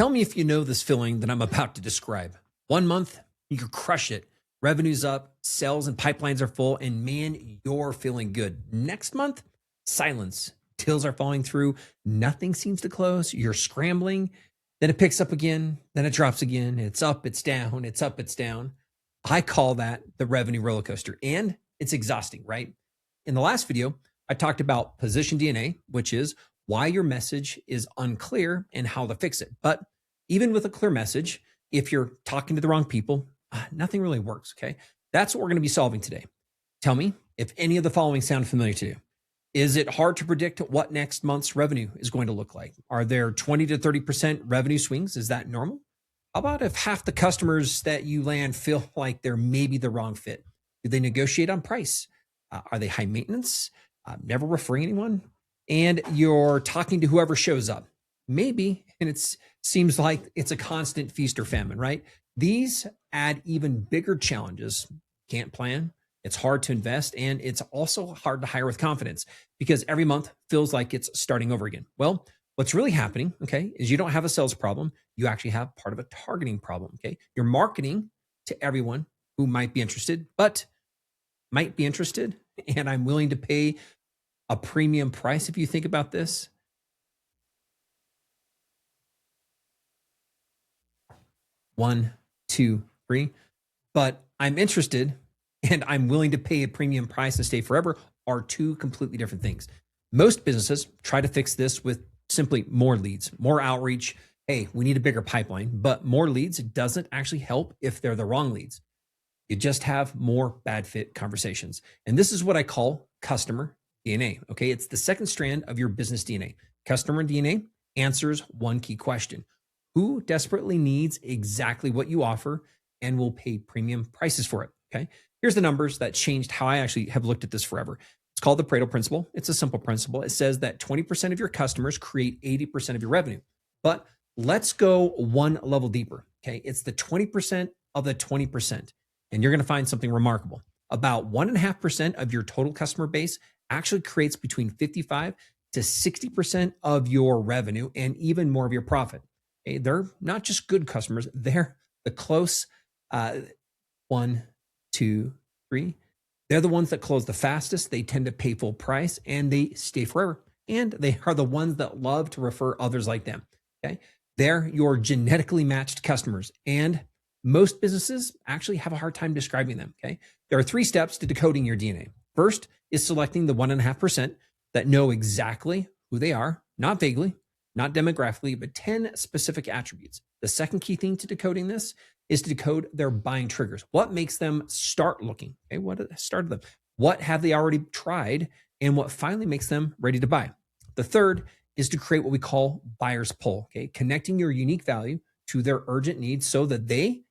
Tell me if you know this feeling that I'm about to describe. 1 month, you can crush it. Revenue's up, sales and pipelines are full, and man, you're feeling good. Next month, silence. Deals are falling through. Nothing seems to close. You're scrambling. Then it picks up again. Then it drops again. It's up, it's down, it's up, it's down. I call that the revenue roller coaster, and it's exhausting, right? In the last video, I talked about position DNA, which is why your message is unclear and how to fix it. But even with a clear message, if you're talking to the wrong people, nothing really works, okay? That's what we're going to be solving today. Tell me if any of the following sound familiar to you. Is it hard to predict what next month's revenue is going to look like? Are there 20 to 30% revenue swings? Is that normal? How about if half the customers that you land feel like they're maybe the wrong fit? Do they negotiate on price? Are they high maintenance? Never referring anyone? And you're talking to whoever shows up. Maybe, and it seems like it's a constant feast or famine, right? These add even bigger challenges. Can't plan. It's hard to invest, and it's also hard to hire with confidence because every month feels like it's starting over again. Well, what's really happening, okay, is you don't have a sales problem. You actually have part of a targeting problem, okay? You're marketing to everyone who might be interested, and I'm willing to pay a premium price if you think about this. One, two, three. But I'm interested and I'm willing to pay a premium price and stay forever are two completely different things. Most businesses try to fix this with simply more leads, more outreach. Hey, we need a bigger pipeline, but more leads doesn't actually help if they're the wrong leads. You just have more bad fit conversations. And this is what I call customer DNA. Okay. It's the second strand of your business DNA. Customer DNA answers one key question: who desperately needs exactly what you offer and will pay premium prices for it? Okay. Here's the numbers that changed how I actually have looked at this forever. It's called the Pareto principle. It's a simple principle. It says that 20% of your customers create 80% of your revenue. But let's go one level deeper. Okay. It's the 20% of the 20%. And you're going to find something remarkable. About 1.5% of your total customer base actually creates between 55 to 60% of your revenue and even more of your profit. Okay? They're not just good customers. They're the close 1, 2, 3. They're the ones that close the fastest. They tend to pay full price and they stay forever. And they are the ones that love to refer others like them. Okay. They're your genetically matched customers. And most businesses actually have a hard time describing them. Okay. There are 3 steps to decoding your DNA. First is selecting the 1.5% that know exactly who they are, not vaguely, not demographically, but 10 specific attributes. The second key thing to decoding this is to decode their buying triggers. What makes them start looking? Okay, what started them? What have they already tried? And what finally makes them ready to buy? The third is to create what we call buyer's pull, okay? Connecting your unique value to their urgent needs so that they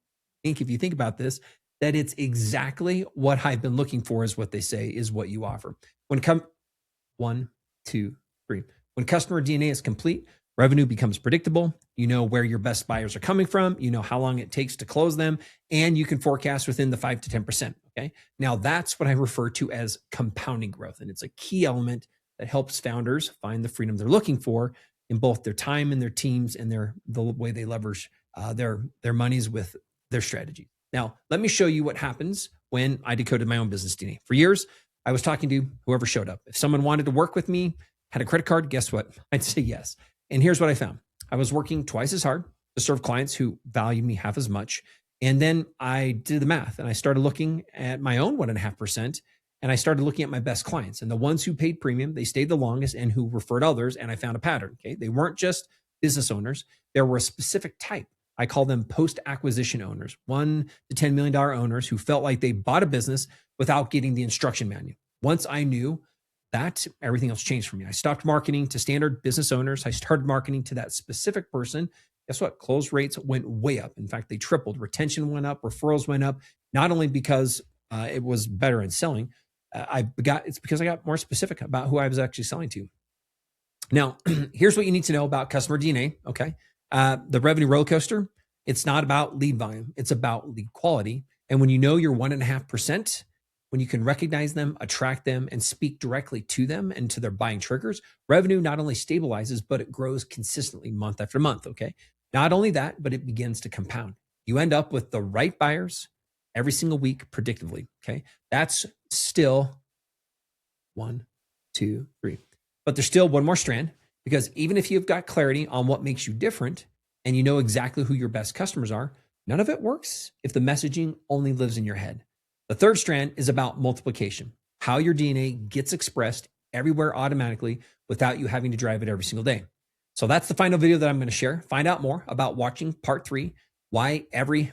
think, if you think about this, that it's exactly what I've been looking for is what they say is what you offer. When 1, 2, 3. When customer DNA is complete, revenue becomes predictable. You know where your best buyers are coming from. You know how long it takes to close them, and you can forecast within the 5 to 10%. Okay. Now that's what I refer to as compounding growth. And it's a key element that helps founders find the freedom they're looking for in both their time and their teams and the way they leverage their monies with their strategy. Now, let me show you what happens when I decoded my own business DNA. For years, I was talking to whoever showed up. If someone wanted to work with me, had a credit card, guess what? I'd say yes. And here's what I found. I was working twice as hard to serve clients who valued me half as much. And then I did the math and I started looking at my own 1.5%. And I started looking at my best clients and the ones who paid premium, they stayed the longest and who referred others. And I found a pattern. Okay. They weren't just business owners. There were a specific type. I call them post-acquisition owners, $1 to $10 million owners who felt like they bought a business without getting the instruction manual. Once I knew that, everything else changed for me. I stopped marketing to standard business owners. I started marketing to that specific person. Guess what? Close rates went way up. In fact, they tripled. Retention went up. Referrals went up, not only because it was better in selling. It's because I got more specific about who I was actually selling to. Now, here's what you need to know about customer DNA. Okay. The revenue roller coaster, it's not about lead volume. It's about lead quality. And when you know your 1.5%, when you can recognize them, attract them, and speak directly to them and to their buying triggers, revenue not only stabilizes, but it grows consistently month after month. Okay. Not only that, but it begins to compound. You end up with the right buyers every single week predictably. Okay. That's still 1, 2, 3. But there's still one more strand, because even if you've got clarity on what makes you different and you know exactly who your best customers are, none of it works if the messaging only lives in your head. The third strand is about multiplication, how your DNA gets expressed everywhere automatically without you having to drive it every single day. So that's the final video that I'm going to share. Find out more about watching part 3, why every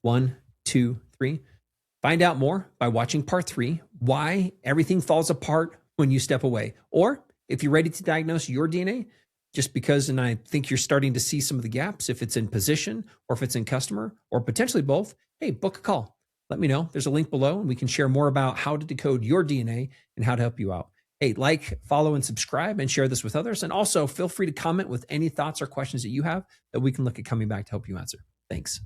1, 2, 3. Find out more by watching part 3, why everything falls apart when you step away. Or if you're ready to diagnose your DNA, just because, and I think you're starting to see some of the gaps, if it's in position or if it's in customer or potentially both, hey, book a call. Let me know. There's a link below and we can share more about how to decode your DNA and how to help you out. Hey, like, follow, and subscribe and share this with others. And also feel free to comment with any thoughts or questions that you have that we can look at coming back to help you answer. Thanks.